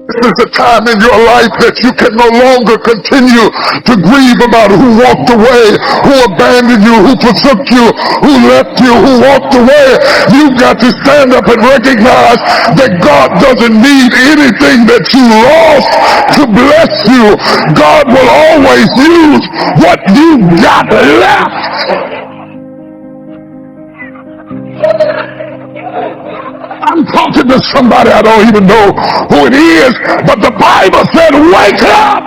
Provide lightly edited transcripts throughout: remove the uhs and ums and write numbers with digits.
This is a time in your life that you can no longer continue to grieve about who walked away, who abandoned you, who forsook you, who left you, who walked away. You've got to stand up and recognize that God doesn't need anything that you lost to bless you. God will always use what you got left. I'm talking to somebody, I don't even know who it is, but the Bible said, wake up!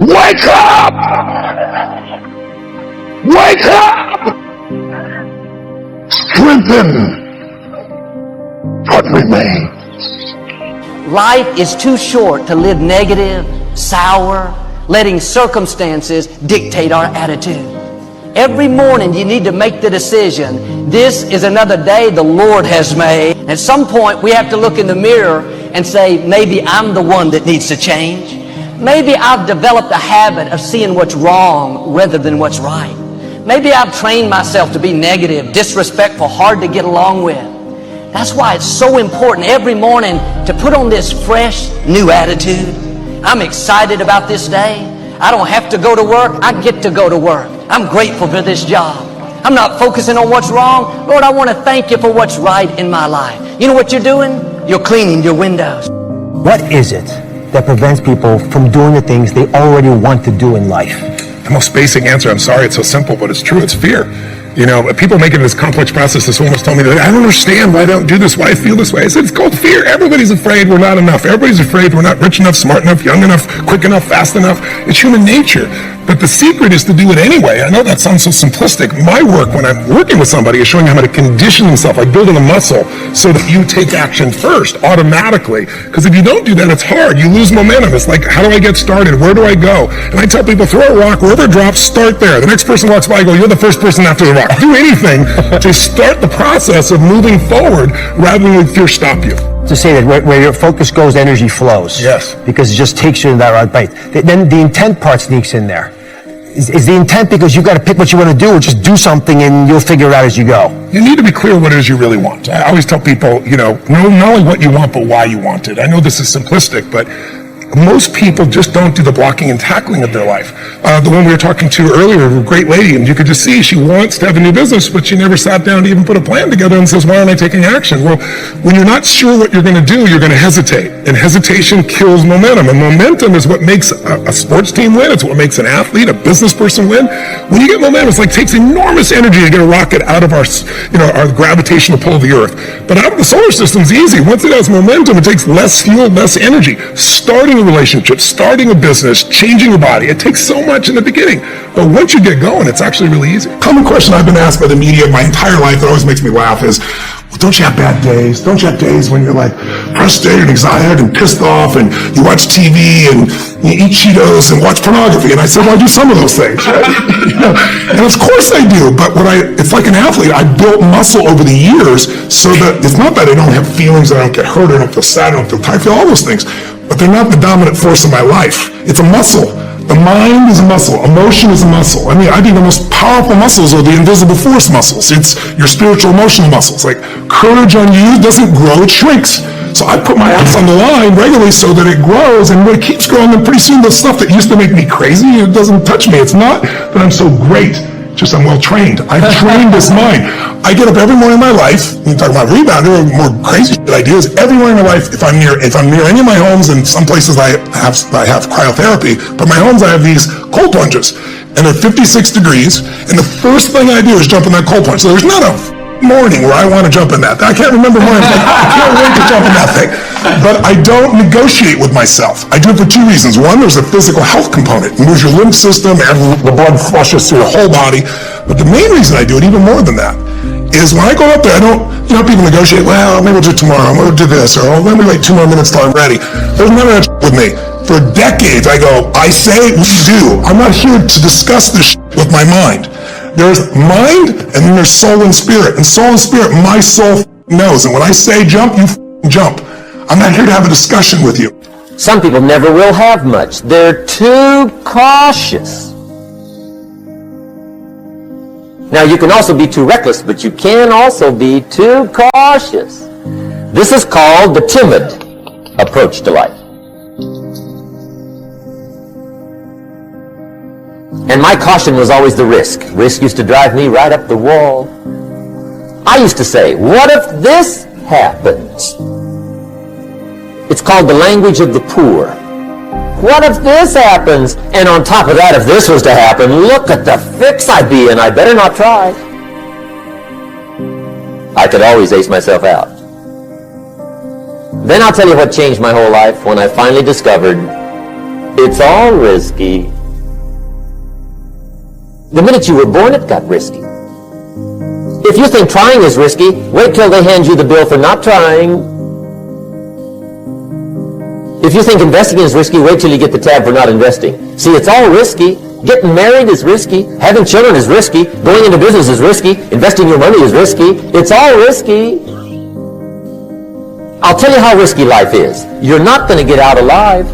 Wake up! Wake up! Strengthen what remains. Life is too short to live negative, sour, letting circumstances dictate our attitude. Every morning you need to make the decision, this is another day the Lord has made. At some point we have to look in the mirror and say, maybe I'm the one that needs to change. Maybe I've developed a habit of seeing what's wrong rather than what's right. Maybe I've trained myself to be negative, disrespectful, hard to get along with. That's why it's so important every morning to put on this fresh, new attitude. I'm excited about this day. I don't have to go to work. I get to go to work. I'm grateful for this job. I'm not focusing on what's wrong. Lord, I want to thank you for what's right in my life. You know what you're doing? You're cleaning your windows. What is it that prevents people from doing the things they already want to do in life? The most basic answer, I'm sorry it's so simple, but it's true, it's fear. You know, people make it this complex process. This woman was telling me, I don't understand why I don't do this, why I feel this way. I said, it's called fear. Everybody's afraid we're not enough. Everybody's afraid we're not rich enough, smart enough, young enough, quick enough, fast enough. It's human nature. But the secret is to do it anyway. I know that sounds so simplistic. My work when I'm working with somebody is showing them how to condition themselves, like building a muscle, so that you take action first, automatically. Because if you don't do that, it's hard. You lose momentum. It's like, how do I get started? Where do I go? And I tell people, throw a rock, wherever it drops, start there. The next person walks by, I go, you're the first person after the rock. Do anything to start the process of moving forward rather than let fear stop you. To say that where your focus goes, energy flows. Yes. Because it just takes you in that right bite. Then the intent part sneaks in there. Is the intent because you've got to pick what you want to do, or just do something and you'll figure it out as you go? You need to be clear what it is you really want. I always tell people, you know not only what you want, but why you want it. I know this is simplistic, but most people just don't do the blocking and tackling of their life. The one we were talking to earlier, a great lady, and you could just see she wants to have a new business, but she never sat down to even put a plan together and says, why aren't I taking action? Well, when you're not sure what you're going to do, you're going to hesitate. And hesitation kills momentum. And momentum is what makes a sports team win. It's what makes an athlete, a business person win. When you get momentum, it's like it takes enormous energy to get a rocket out of our gravitational pull of the earth. But out of the solar system is easy. Once it has momentum, it takes less fuel, less energy. Starting a relationship, starting a business, changing your body, it takes so much in the beginning. But once you get going, it's actually really easy. Common question I've been asked by the media my entire life that always makes me laugh is, well, don't you have bad days? Don't you have days when you're like frustrated and excited and pissed off and you watch TV and you eat Cheetos and watch pornography? And I said, well, I do some of those things. And of course I do, but it's like an athlete. I built muscle over the years so that it's not that I don't have feelings, that I don't get hurt, I don't feel sad, I don't feel tired, I feel all those things. But they're not the dominant force in my life. It's a muscle. The mind is a muscle. Emotion is a muscle. I think the most powerful muscles are the invisible force muscles. It's your spiritual emotional muscles. Like courage on you doesn't grow, it shrinks. So I put my ass on the line regularly so that it grows, and when it keeps growing, then pretty soon the stuff that used to make me crazy, it doesn't touch me. It's not that I'm so great. Just I'm well trained. I've trained this mind. I get up every morning in my life. You talk about rebounder or more crazy ideas. Every morning in my life, if I'm near any of my homes, and some places I have cryotherapy, but my homes I have these cold plunges, and they're 56 degrees. And the first thing I do is jump in that cold plunge. So there's not a morning where I want to jump in that. I can't remember mornings. I can't wait to jump in that thing. But I don't negotiate with myself. I do it for two reasons. One, there's a physical health component. It moves your lymph system, and the blood flushes through your whole body. But the main reason I do it, even more than that, is when I go up there, I don't, people negotiate, well, maybe we'll do it tomorrow, I'm going to do this, or let me wait 2 more minutes till I'm ready. There's none of that with me. For decades, I go, I say, we do. I'm not here to discuss this with my mind. There's mind, and then there's soul and spirit. And soul and spirit, my soul knows. And when I say jump, you jump. I'm not here to have a discussion with you. Some people never will have much. They're too cautious. Now, you can also be too reckless, but you can also be too cautious. This is called the timid approach to life. And my caution was always the risk. Risk used to drive me right up the wall. I used to say, what if this happens? It's called the language of the poor. What if this happens? And on top of that, if this was to happen, look at the fix I'd be in. I better not try. I could always ace myself out. Then I'll tell you what changed my whole life when I finally discovered it's all risky. The minute you were born, it got risky. If you think trying is risky, wait till they hand you the bill for not trying. If you think investing is risky, wait till you get the tab for not investing. See, it's all risky. Getting married is risky. Having children is risky. Going into business is risky. Investing your money is risky. It's all risky. I'll tell you how risky life is. You're not going to get out alive.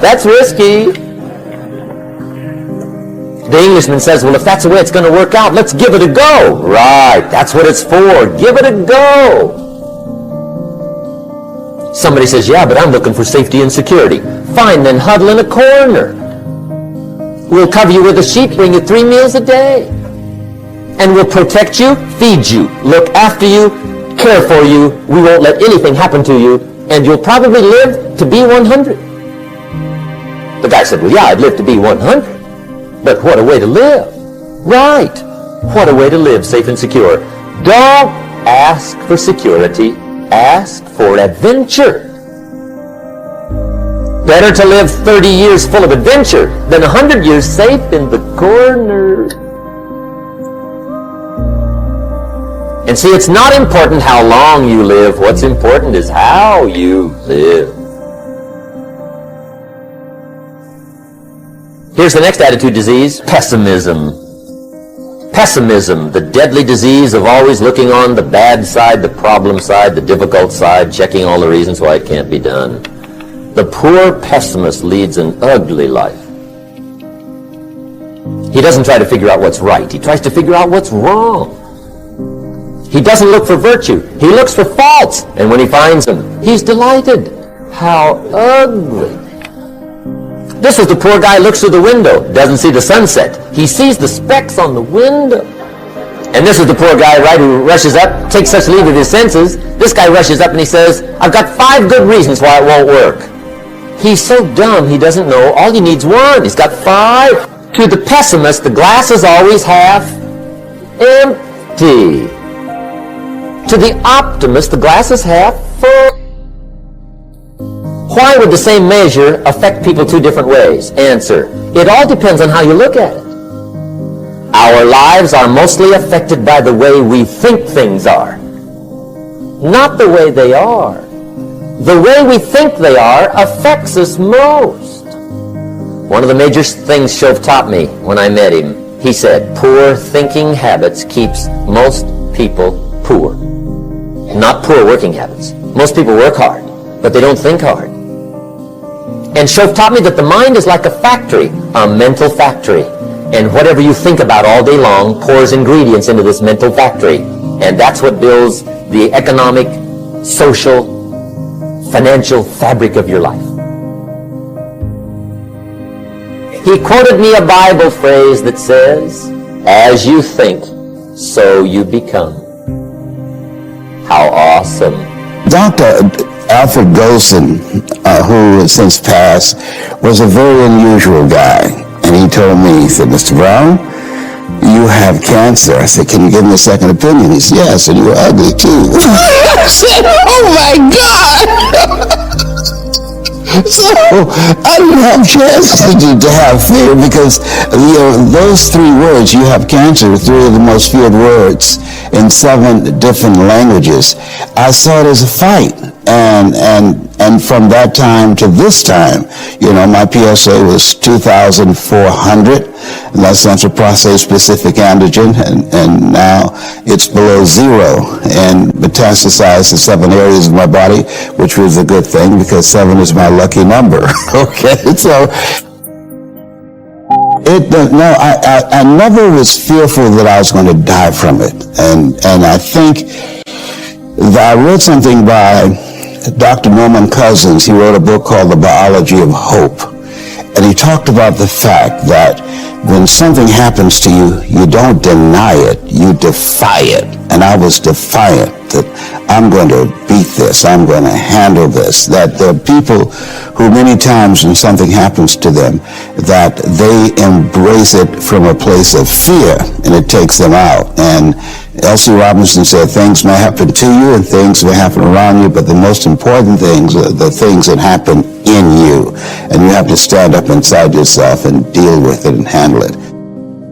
That's risky. The Englishman says, well, if that's the way it's going to work out, let's give it a go. Right, that's what it's for. Give it a go. Somebody says, yeah, but I'm looking for safety and security. Fine, then huddle in a corner. We'll cover you with a sheet, bring you 3 meals a day. And we'll protect you, feed you, look after you, care for you. We won't let anything happen to you. And you'll probably live to be 100. The guy said, well, yeah, I'd live to be 100. But what a way to live. Right. What a way to live safe and secure. Don't ask for security. Ask for adventure. Better to live 30 years full of adventure than 100 years safe in the corner. And see, it's not important how long you live. What's important is how you live. Here's the next attitude disease, pessimism. Pessimism, the deadly disease of always looking on the bad side, the problem side, the difficult side, checking all the reasons why it can't be done. The poor pessimist leads an ugly life. He doesn't try to figure out what's right. He tries to figure out what's wrong. He doesn't look for virtue. He looks for faults. And when he finds them, he's delighted. How ugly. This is the poor guy who looks through the window, doesn't see the sunset. He sees the specks on the window. And this is the poor guy, right, who rushes up, takes such leave of his senses. This guy rushes up and he says, I've got 5 good reasons why it won't work. He's so dumb he doesn't know. All he needs 1. He's got 5. To the pessimist, the glass is always half empty. To the optimist, the glass is half full. Why would the same measure affect people 2 different ways? Answer, it all depends on how you look at it. Our lives are mostly affected by the way we think things are, not the way they are. The way we think they are affects us most. One of the major things Shove taught me when I met him, he said, poor thinking habits keeps most people poor. Not poor working habits. Most people work hard, but they don't think hard. And Shove taught me that the mind is like a factory, a mental factory. And whatever you think about all day long pours ingredients into this mental factory. And that's what builds the economic, social, financial fabric of your life. He quoted me a Bible phrase that says, as you think, so you become. How awesome. Dr. Alfred Golson, who has since passed, was a very unusual guy. And he told me, he said, Mr. Brown, you have cancer. I said, can you give me a second opinion? He said, yes, and you're ugly too. I said, oh my God! So I didn't have a chance to have fear because those 3 words, you have cancer, 3 of the most feared words in 7 different languages. I saw it as a fight. And from that time to this time, my PSA was 2,400, and that's central prostate specific antigen, and now it's below 0 and metastasized to 7 areas of my body, which was a good thing because 7 is my lucky number. Okay, so I never was fearful that I was going to die from it, and I think I read something by Dr. Norman Cousins. He wrote a book called The Biology of Hope. And he talked about the fact that when something happens to you, you don't deny it, you defy it. And I was defiant that I'm going to beat this, I'm going to handle this. That there are people who many times when something happens to them, that they embrace it from a place of fear, and it takes them out. And L.C. Robinson said, things may happen to you and things may happen around you, but the most important things are the things that happen in you. And you have to stand up inside yourself and deal with it and handle it.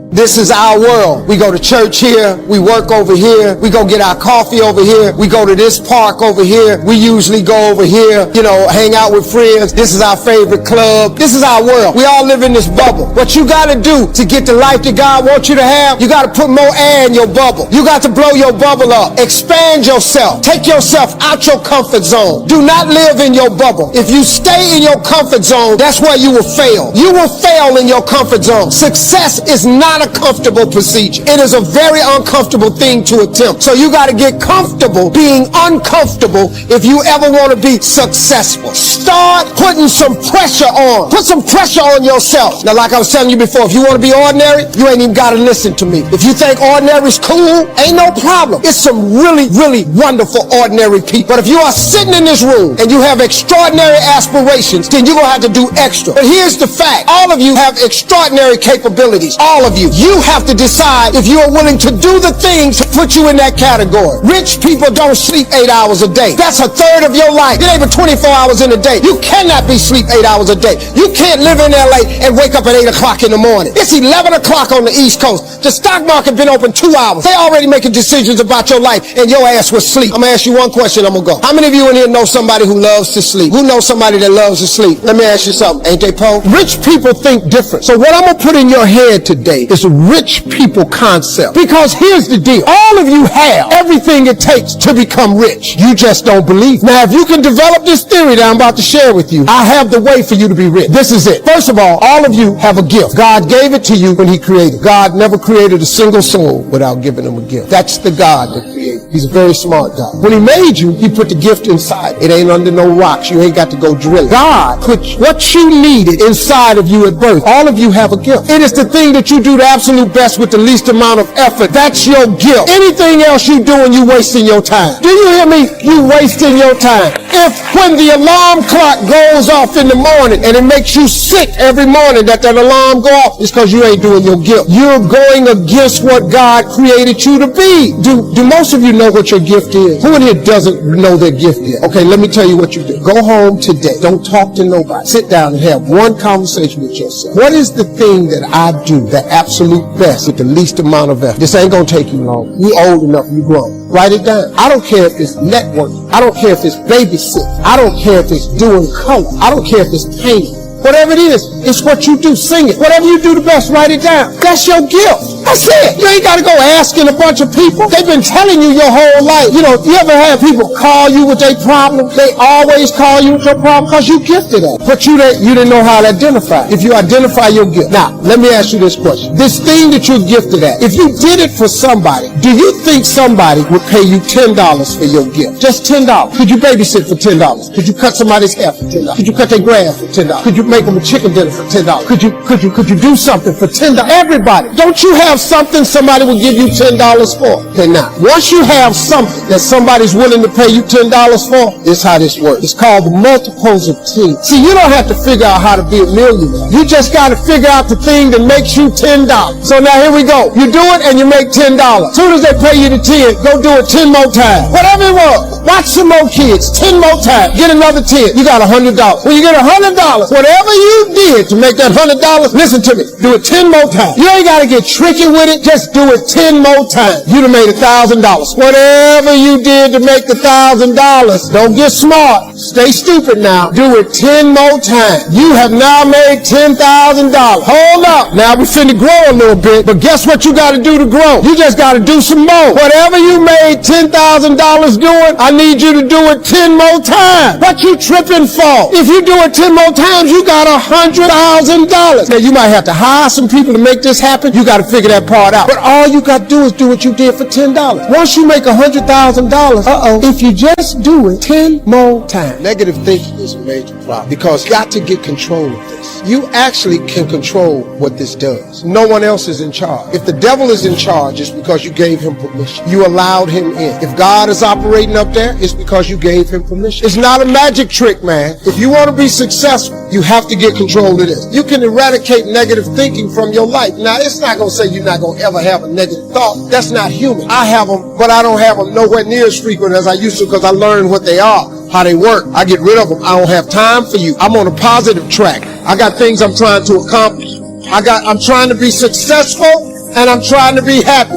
This is our world. We go to church here. We work over here. We go get our coffee over here. We go to this park over here. We usually go over here, hang out with friends. This is our favorite club. This is our world. We all live in this bubble. What you got to do to get the life that God wants you to have, you got to put more air in your bubble. You got to blow your bubble up. Expand yourself. Take yourself out your comfort zone. Do not live in your bubble. If you stay in your comfort zone, that's where you will fail. You will fail in your comfort zone. Success is not a comfortable procedure. It is a very uncomfortable thing to attempt. So you got to get comfortable being uncomfortable if you ever want to be successful. Start putting some pressure on. Put some pressure on yourself. Now, like I was telling you before, if you want to be ordinary, you ain't even got to listen to me. If you think ordinary is cool, ain't no problem. It's some really, really wonderful ordinary people. But if you are sitting in this room and you have extraordinary aspirations, then you're going to have to do extra. But here's the fact. All of you have extraordinary capabilities. All of you. You have to decide if you are willing to do the things to put you in that category. Rich people don't sleep 8 hours a day. That's a third of your life. It ain't but 24 hours in a day. You cannot be sleep 8 hours a day. You can't live in LA and wake up at 8 o'clock in the morning. It's 11 o'clock on the East Coast. The stock market been open 2 hours. They already making decisions about your life and your ass will sleep. I'm gonna ask you one question, I'm gonna go. How many of you in here know somebody who loves to sleep? Who knows somebody that loves to sleep? Let me ask you something. Ain't they poor? Rich people think different. So what I'm gonna put in your head today is a rich people concept. Because here's the deal. All of you have everything it takes to become rich. You just don't believe. Now, if you can develop this theory that I'm about to share with you, I have the way for you to be rich. This is it. First of all of you have a gift. God gave it to you when he created. God never created a single soul without giving them a gift. That's the God that created. He's a very smart God. When he made you, he put the gift inside. It ain't under no rocks. You ain't got to go drill it. God put what you needed inside of you at birth. All of you have a gift. It is the thing that you do the absolute best with the least amount of effort. That's your gift. Anything else you doing, you wasting your time. Do you hear me? You wasting your time. If when the alarm clock goes off in the morning and it makes you sick every morning that alarm go off, it's because you ain't doing your gift. You're going against what God created you to be. Do most of you know what your gift is? Who in here doesn't know their gift yet? Okay, let me tell you what you do. Go home today. Don't talk to nobody. Sit down and have one conversation with yourself. What is the thing that I do, the absolute best, with the least amount of effort? This ain't gonna take you long. You old enough, you grown. Write it down. I don't care if it's networking. I don't care if it's babysitting. I don't care if it's doing color. I don't care if it's painting. Whatever it is, it's what you do. Sing it. Whatever you do the best, write it down. That's your gift. That's it. You ain't got to go asking a bunch of people. They've been telling you your whole life. You ever have people call you with their problem? They always call you with your problem because you gifted at it. But you didn't know how to identify it. If you identify your gift. Now, let me ask you this question. This thing that you're gifted at, if you did it for somebody, do you think somebody would pay you $10 for your gift? Just $10. Could you babysit for $10? Could you cut somebody's hair for $10? Could you cut their grass for $10? Could you make them a chicken dinner for $10? Could you do something for $10? Everybody. Don't you have something somebody will give you $10 for? Okay, now, once you have something that somebody's willing to pay you $10 for, this is how this works. It's called the multiples of 10. See, you don't have to figure out how to be a millionaire. You just got to figure out the thing that makes you $10. So now here we go. You do it and you make $10. As soon as they pay you the 10, go do it 10 more times. Whatever it was. Watch some more kids. 10 more times. Get another 10. You got $100. When you get $100, whatever you did to make that $100, listen to me. Do it 10 more times. You ain't got to get tricky with it. Just do it 10 more times. You'd have made $1,000. Whatever you did to make the $1,000, don't get smart. Stay stupid now. Do it 10 more times. You have now made $10,000. Hold up. Now we finna grow a little bit, but guess what you got to do to grow? You just got to do some more. Whatever you made $10,000 doing, I need you to do it 10 more times. What you tripping for? If you do it 10 more times, you got $100,000. Now, you might have to hire some people to make this happen. You got to figure that part out. But all you got to do is do what you did for $10. Once you make $100,000, if you just do it 10 more times. Negative thinking is a major problem because you got to get control of this. You actually can control what this does. No one else is in charge. If the devil is in charge, it's because you gave him permission. You allowed him in. If God is operating up there, it's because you gave him permission. It's not a magic trick, man. If you want to be successful, you have to get control of this. You can eradicate negative thinking from your life. Now, it's not going to say you're not going to ever have a negative thought. That's not human. I have them, but I don't have them nowhere near as frequent as I used to because I learned what they are, how they work. I get rid of them. I don't have time for you. I'm on a positive track. I got things I'm trying to accomplish. I'm trying to be successful and I'm trying to be happy.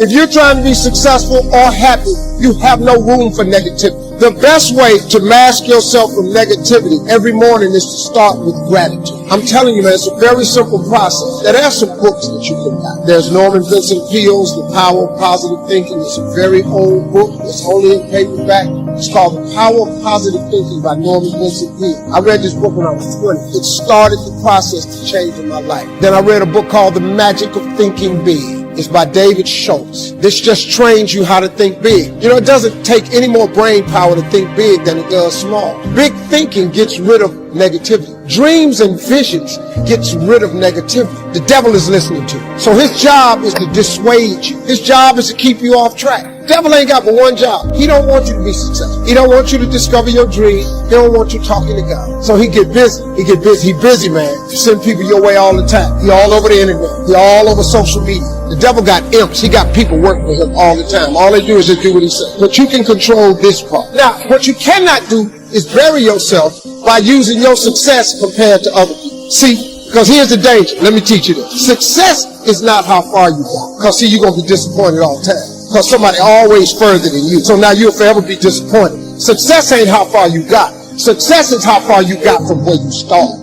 If you're trying to be successful or happy, you have no room for negativity. The best way to mask yourself from negativity every morning is to start with gratitude. I'm telling you, man, it's a very simple process. There are some books that you can buy. There's Norman Vincent Peale's The Power of Positive Thinking. It's a very old book. It's only in paperback. It's called The Power of Positive Thinking by Norman Vincent Peale. I read this book when I was 20. It started the process to change in my life. Then I read a book called The Magic of Thinking Big. It's by David Schultz. This just trains you how to think big. You know, it doesn't take any more brain power to think big than it does small. Big thinking gets rid of negativity. Dreams and visions gets rid of negativity. The devil is listening to you. So his job is to dissuade you. His job is to keep you off track. The devil ain't got but one job. He don't want you to be successful. He don't want you to discover your dream. He don't want you talking to God. So he get busy. He busy, man. He send people your way all the time. He all over the internet. He all over social media. The devil got imps. He got people working with him all the time. All they do is just do what he says. But you can control this part. Now, what you cannot do is bury yourself by using your success compared to other people. See, because here's the danger. Let me teach you this. Success is not how far you got. Because see, you're going to be disappointed all the time. Because somebody always further than you. So now you'll forever be disappointed. Success ain't how far you got. Success is how far you got from where you started.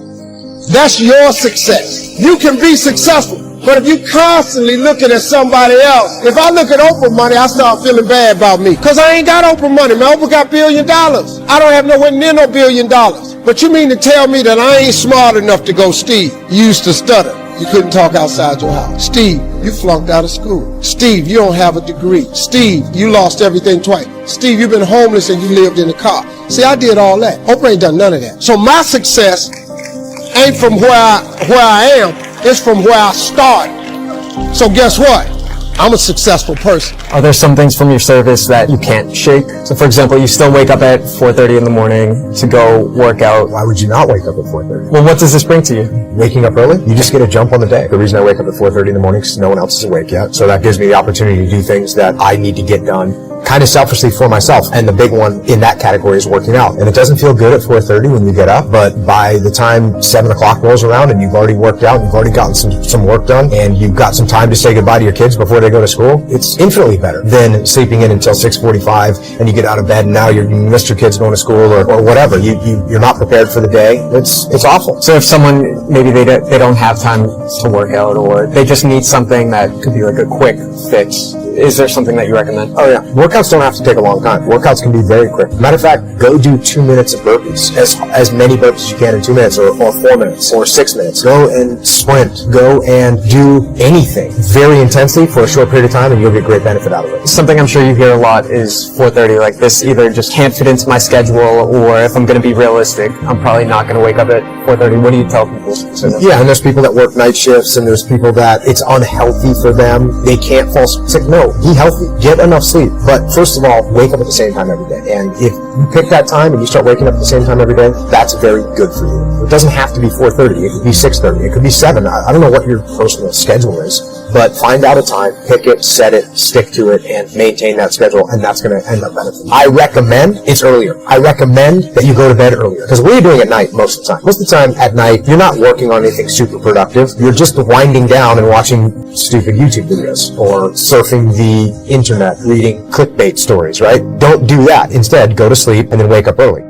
That's your success. You can be successful. But if you constantly looking at somebody else, if I look at Oprah money, I start feeling bad about me. Because I ain't got Oprah money, man. Oprah got $1 billion. I don't have nowhere near no $1 billion. But you mean to tell me that I ain't smart enough to go, Steve, you used to stutter. You couldn't talk outside your house. Steve, you flunked out of school. Steve, you don't have a degree. Steve, you lost everything twice. Steve, you've been homeless and you lived in a car. See, I did all that. Oprah ain't done none of that. So my success ain't from where I am. It's from where I started. So guess what? I'm a successful person. Are there some things from your service that you can't shake? So for example, you still wake up at 4:30 in the morning to go work out. Why would you not wake up at 4:30? Well, what does this bring to you? Waking up early, you just get a jump on the day. The reason I wake up at 4:30 in the morning is no one else is awake yet. So that gives me the opportunity to do things that I need to get done kind of selfishly for myself. And the big one in that category is working out. And it doesn't feel good at 4:30 when you get up, but by the time 7 o'clock rolls around and you've already worked out, you've already gotten some work done, and you've got some time to say goodbye to your kids before they go to school, it's infinitely better than sleeping in until 6:45 and you get out of bed and now you missed your kids going to school or whatever. You're not prepared for the day. It's awful. So if someone, maybe they don't have time to work out, or they just need something that could be like a quick fix, is there something that you recommend? Oh yeah. Workouts don't have to take a long time. Workouts can be very quick. Matter of fact, go do 2 minutes of burpees. As many burpees as you can in 2 minutes or 4 minutes or 6 minutes. Go and sprint. Go and do anything very intensely for a short period of time and you'll get great benefit out of it. Something I'm sure you hear a lot is 4:30, like this either just can't fit into my schedule, or if I'm going to be realistic, I'm probably not going to wake up at 4:30. What do you tell people? Yeah, and there's people that work night shifts and there's people that it's unhealthy for them. They can't fall sick. No, be healthy. Get enough sleep. But first of all, wake up at the same time every day. And if you pick that time and you start waking up at the same time every day, that's very good for you. It doesn't have to be 4:30. It could be 6:30. It could be 7. I don't know what your personal schedule is, but find out a time, pick it, set it, stick to it, and maintain that schedule, and that's going to end up benefiting. I recommend it's earlier. I recommend that you go to bed earlier. Because what are you doing at night most of the time? Most of the time at night, you're not working on anything super productive. You're just winding down and watching stupid YouTube videos or surfing the internet, reading clickbait stories, right? Don't do that. Instead, go to sleep and then wake up early.